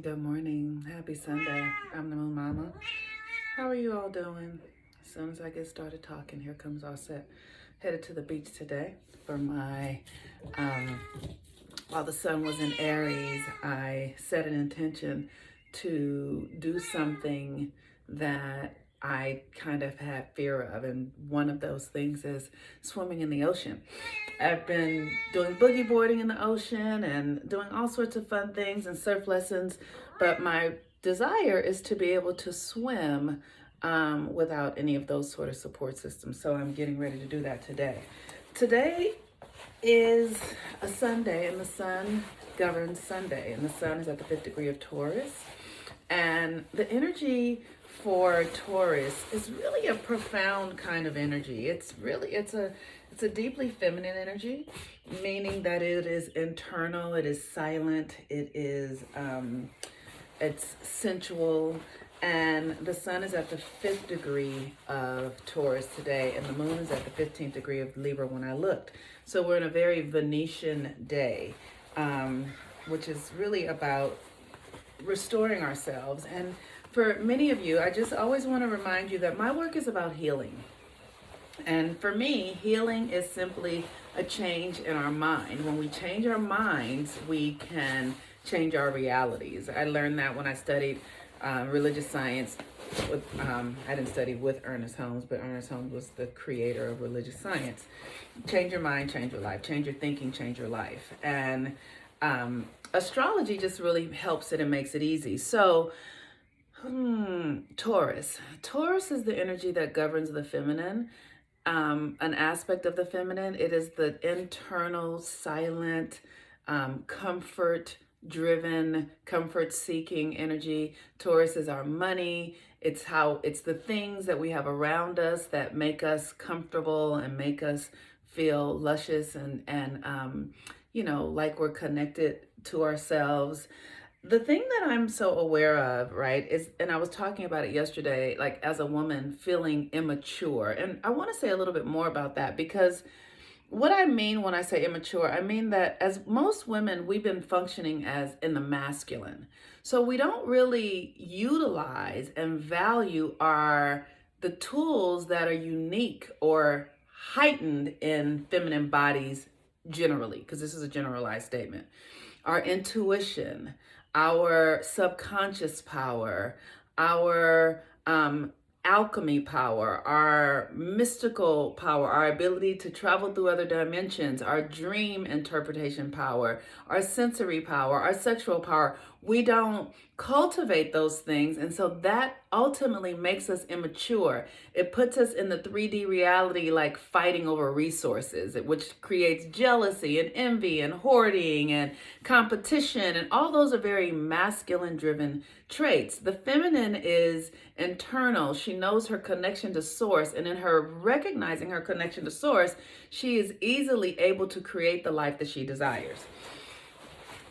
Good morning. Happy Sunday. I'm the Moon Mama. How are you all doing? As soon as I get started talking, here comes our set. Headed to the beach today for my, um, while the sun was in Aries, I set an intention to do something that I kind of had fear of. And one of those things is swimming in the ocean. I've been doing boogie boarding in the ocean and doing all sorts of fun things and surf lessons, but my desire is to be able to swim without any of those sort of support systems. So I'm getting ready to do that today. Today is a Sunday, and the sun governs Sunday, and the sun is at the fifth degree of Taurus. And the energy for Taurus is really a profound kind of energy. It's a deeply feminine energy, meaning that it is internal, it is silent, it's sensual, and the sun is at the fifth degree of Taurus today, and the moon is at the 15th degree of Libra when I looked. So we're in a very Venetian day, which is really about restoring ourselves. And for many of you, I just always want to remind you that my work is about healing. And for me, healing is simply a change in our mind. When we change our minds, we can change our realities. I learned that when I studied religious science. I didn't study with Ernest Holmes, but Ernest Holmes was the creator of religious science. Change your mind, change your life. Change your thinking, change your life. And astrology just really helps it and makes it easy. So, Taurus. Taurus is the energy that governs the feminine. An aspect of the feminine. It is the internal, silent, comfort driven, comfort seeking energy. Taurus is our money. It's the things that we have around us that make us comfortable and make us feel luscious and like we're connected to ourselves. The thing that I'm so aware of, right, is, and I was talking about it yesterday, like as a woman feeling immature. And I want to say a little bit more about that because what I mean when I say immature, I mean that as most women, we've been functioning as in the masculine. So we don't really utilize and value the tools that are unique or heightened in feminine bodies generally, because this is a generalized statement. Our intuition, our subconscious power, our alchemy power, our mystical power, our ability to travel through other dimensions, our dream interpretation power, our sensory power, our sexual power. We don't cultivate those things. And so that ultimately makes us immature. It puts us in the 3D reality, like fighting over resources, which creates jealousy and envy and hoarding and competition. And all those are very masculine driven traits. The feminine is internal. She knows her connection to source. And in her recognizing her connection to source, she is easily able to create the life that she desires.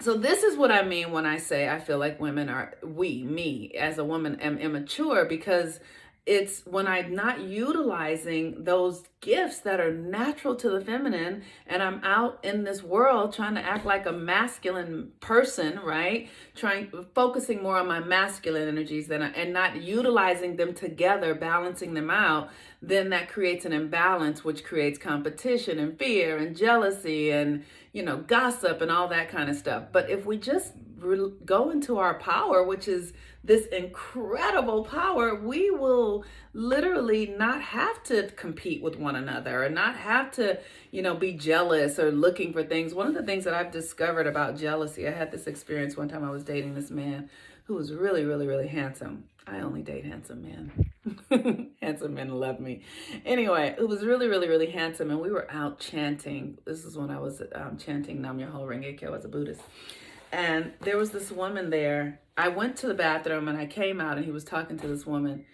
So this is what I mean when I say I feel like me as a woman am immature, because it's when I'm not utilizing those gifts that are natural to the feminine, and I'm out in this world trying to act like a masculine person, right? Focusing more on my masculine energies and not utilizing them together, balancing them out, then that creates an imbalance, which creates competition and fear and jealousy and gossip and all that kind of stuff. But if we just go into our power, which is this incredible power, we will literally not have to compete with one another or not have to, be jealous or looking for things. One of the things that I've discovered about jealousy, I had this experience one time. I was dating this man who was really, really, really handsome. I only date handsome men. Handsome men love me. Anyway, it was really, really, really handsome. And we were out chanting. This is when I was chanting Nam Myoho Renge Kyo as a Buddhist. And there was this woman there. I went to the bathroom and I came out and he was talking to this woman.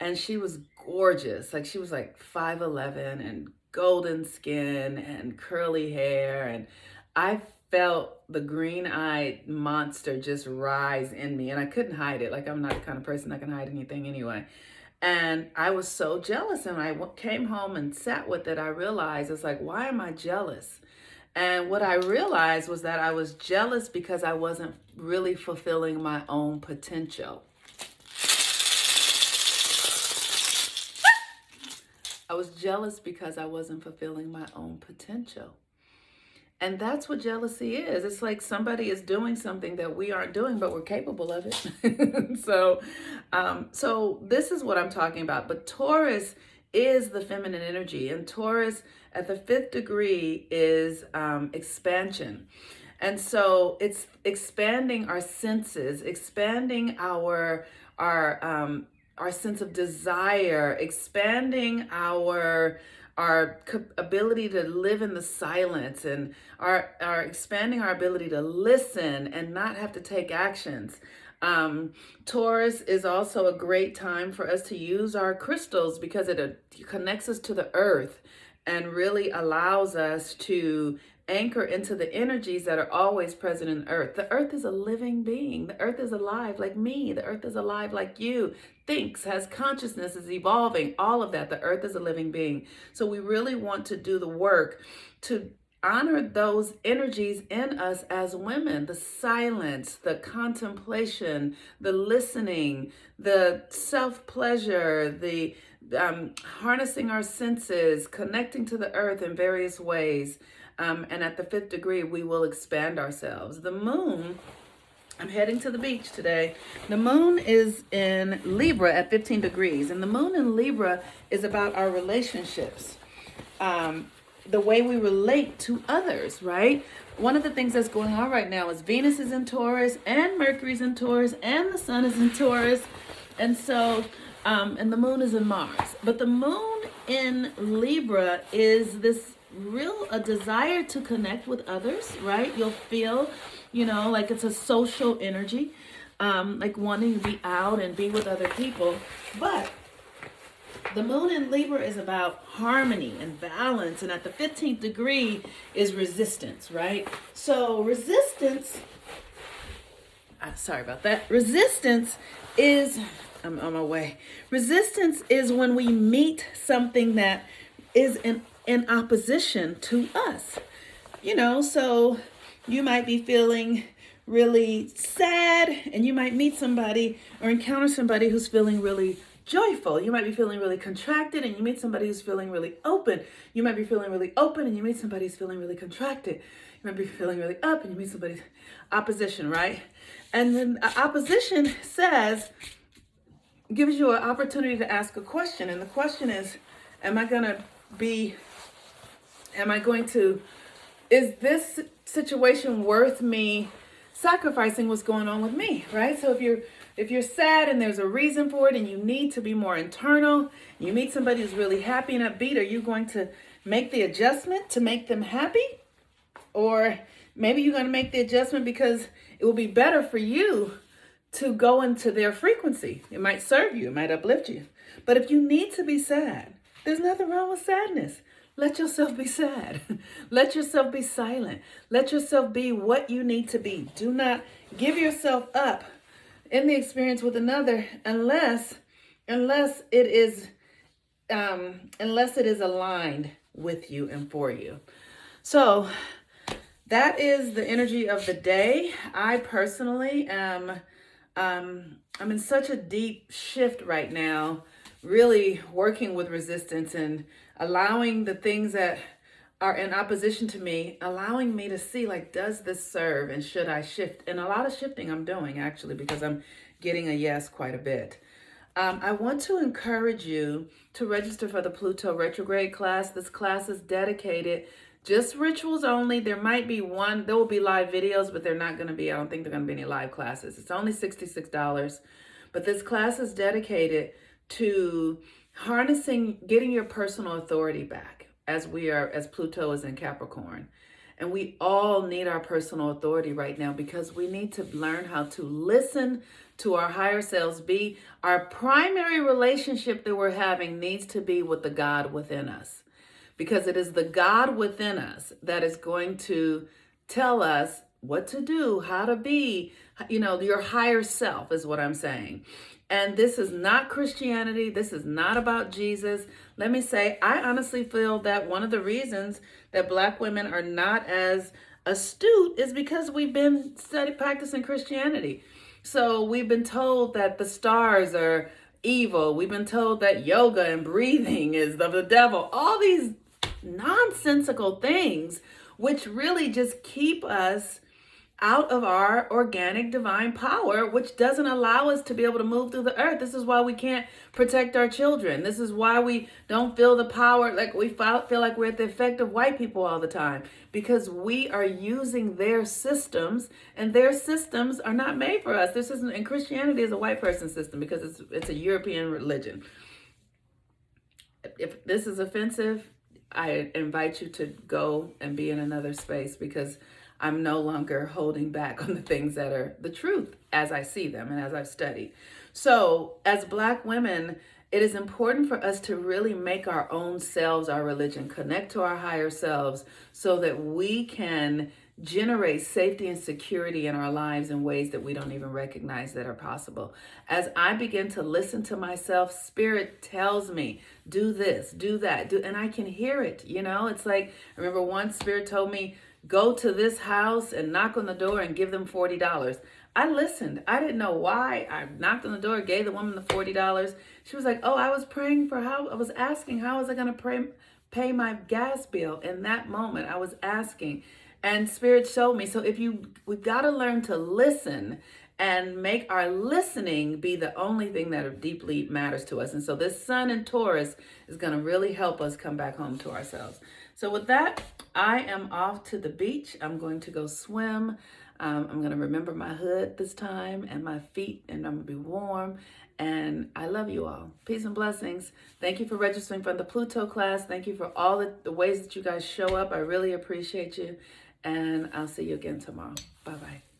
And she was gorgeous. Like she was like 5'11" and golden skin and curly hair. And I felt the green-eyed monster just rise in me, and I couldn't hide it. Like I'm not the kind of person that can hide anything anyway. And I was so jealous, and when I came home and sat with it, I realized it's like, why am I jealous? And what I realized was that I was jealous because I wasn't really fulfilling my own potential. I was jealous because I wasn't fulfilling my own potential. And that's what jealousy is. It's like somebody is doing something that we aren't doing, but we're capable of it. So this is what I'm talking about. But Taurus is the feminine energy, and Taurus at the 5th degree is expansion. And so it's expanding our senses, expanding our sense of desire, expanding our ability to live in the silence, and our expanding our ability to listen and not have to take actions. Taurus is also a great time for us to use our crystals because it connects us to the earth and really allows us to anchor into the energies that are always present in the earth. The earth is a living being. The earth is alive like me. The earth is alive like you. Thinks, has consciousness, is evolving, all of that. The earth is a living being. So we really want to do the work to honor those energies in us as women: the silence, the contemplation, the listening, the self-pleasure, the harnessing our senses, connecting to the earth in various ways. And at the 5th degree, we will expand ourselves. The moon, I'm heading to the beach today. The moon is in Libra at 15 degrees. And the moon in Libra is about our relationships, the way we relate to others, right? One of the things that's going on right now is Venus is in Taurus, and Mercury's in Taurus, and the sun is in Taurus. And so, and the moon is in Mars. But the moon in Libra is this a desire to connect with others, right? You'll feel, like it's a social energy, like wanting to be out and be with other people. But the moon in Libra is about harmony and balance, and at the 15th degree is resistance, right? So resistance, sorry about that. Resistance is, I'm on my way. Resistance is when we meet something that is in opposition to us. So you might be feeling really sad, and you might meet somebody or encounter somebody who's feeling really joyful. You might be feeling really contracted, and you meet somebody who's feeling really open. You might be feeling really open, and you meet somebody who's feeling really contracted. You might be feeling really up, and you meet somebody's opposition, right? And then opposition gives you an opportunity to ask a question. And the question is, is this situation worth me sacrificing what's going on with me, right? So if you're sad and there's a reason for it and you need to be more internal, you meet somebody who's really happy and upbeat, are you going to make the adjustment to make them happy? Or maybe you're going to make the adjustment because it will be better for you to go into their frequency. It might serve you, it might uplift you. But if you need to be sad, there's nothing wrong with sadness. Let yourself be sad. Let yourself be silent. Let yourself be what you need to be. Do not give yourself up in the experience with another unless it is aligned with you and for you. So that is the energy of the day. I personally am I'm in such a deep shift right now, really working with resistance and allowing the things that are in opposition to me, allowing me to see, like, does this serve and should I shift? And a lot of shifting I'm doing, actually, because I'm getting a yes quite a bit. I want to encourage you to register for the Pluto retrograde class. This class is dedicated just rituals only. There will be live videos, but I don't think there are going to be any live classes. It's only $66. But this class is dedicated to getting your personal authority back as Pluto is in Capricorn. And we all need our personal authority right now because we need to learn how to listen to our higher selves. Our primary relationship that we're having needs to be with the God within us, because it is the God within us that is going to tell us what to do, how to be, your higher self is what I'm saying. And this is not Christianity. This is not about Jesus. Let me say, I honestly feel that one of the reasons that Black women are not as astute is because we've been practicing Christianity. So we've been told that the stars are evil. We've been told that yoga and breathing is of the devil. All these nonsensical things, which really just keep us out of our organic divine power, which doesn't allow us to be able to move through the earth. This is why we can't protect our children. This is why we don't feel the power, like we feel like we're at the effect of white people all the time, because we are using their systems, and their systems are not made for us. This isn't, and Christianity is a white person system because it's a European religion. If this is offensive, I invite you to go and be in another space, because I'm no longer holding back on the things that are the truth as I see them and as I've studied. So, as Black women, it is important for us to really make our own selves our religion, connect to our higher selves, so that we can generate safety and security in our lives in ways that we don't even recognize that are possible. As I begin to listen to myself, Spirit tells me, do this, do that, and I can hear it. It's like, I remember once Spirit told me, go to this house and knock on the door and give them $40. I listened. I didn't know why. I knocked on the door, gave the woman the $40. She was like, oh, I was asking, how was I going to pay my gas bill? In that moment, I was asking, and Spirit showed me. So we've got to learn to listen and make our listening be the only thing that deeply matters to us. And so this sun in Taurus is going to really help us come back home to ourselves. So with that, I am off to the beach. I'm going to go swim. I'm going to remember my hood this time and my feet, and I'm going to be warm. And I love you all. Peace and blessings. Thank you for registering for the Pluto class. Thank you for all the ways that you guys show up. I really appreciate you. And I'll see you again tomorrow. Bye-bye.